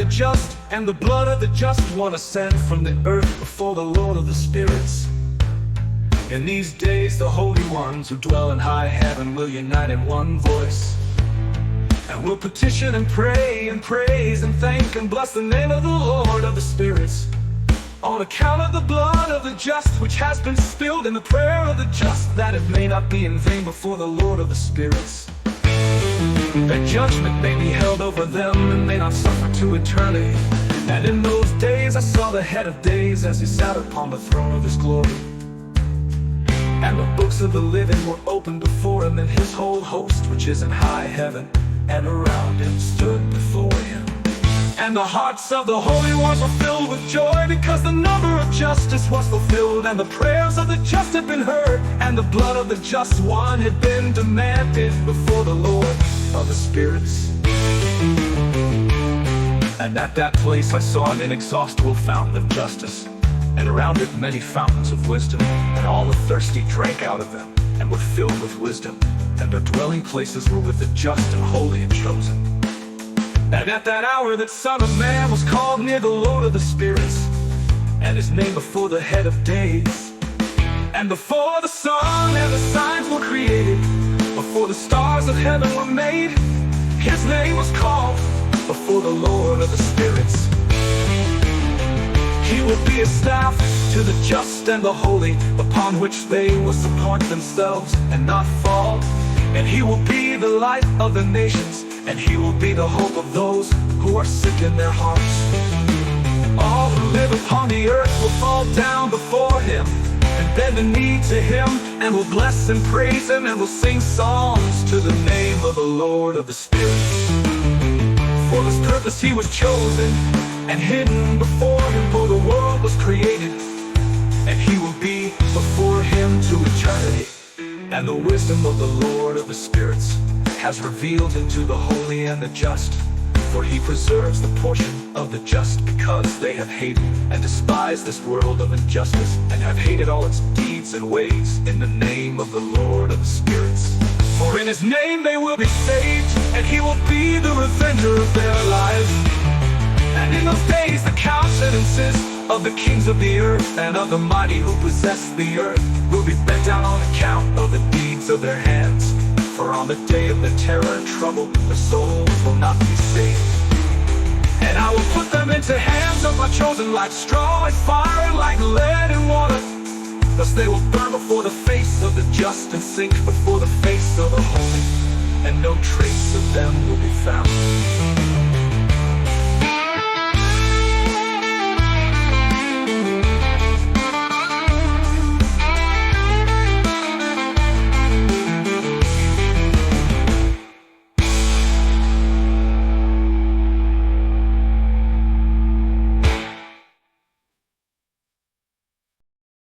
just, and the blood of the just one ascend from the earth before the Lord of the spirits. In these days the holy ones who dwell in high heaven will unite in one voice, and will petition and pray and praise and thank and bless the name of the Lord of the spirits, on account of the blood of the just which has been spilled in the prayer of the just, that it may not be in vain before the Lord of the spirits. That judgment may be held over them and may not suffer to eternity. And in those days I saw the head of days as he sat upon the throne of his glory. And the books of the living were opened before him, and his whole host which is in high heaven and around him stood before him. And the hearts of the holy ones were filled with joy, because the number of justice was fulfilled, and the prayers of the just had been heard, and the blood of the just one had been demanded before the Lord of the spirits. And at that place I saw an inexhaustible fountain of justice, and around it many fountains of wisdom, and all the thirsty drank out of them, and were filled with wisdom, and their dwelling places were with the just and holy and chosen. And at that hour that Son of Man was called near the Lord of the spirits, and his name before the head of days. And before the sun and the signs were created, before the stars of heaven were made, his name was called before the Lord of the spirits. He will be a staff to the just and the holy, upon which they will support themselves and not fall. And he will be the light of the nations, and he will be the hope of those who are sick in their hearts. All who live upon the earth will fall down before him, and bend the knee to him, and will bless and praise him, and will sing songs to the name of the Lord of the spirits. For this purpose he was chosen and hidden before him, for the world was created, and he will be before him to eternity. And the wisdom of the Lord of the spirits has revealed into the holy and the just, for he preserves the portion of the just, because they have hated and despised this world of injustice, and have hated all its deeds and ways, in the name of the Lord of the spirits. For in his name they will be saved, and he will be the revenger of their lives. And in those days the countenances of the kings of the earth and of the mighty who possess the earth will be bent down on account of the deeds of their hands. For on the day of the terror and trouble, the souls will not be saved. And I will put them into hands of my chosen, like straw and fire, and like lead and water. Thus they will burn before the face of the just, and sink before the face of the holy, and no trace of them will be found.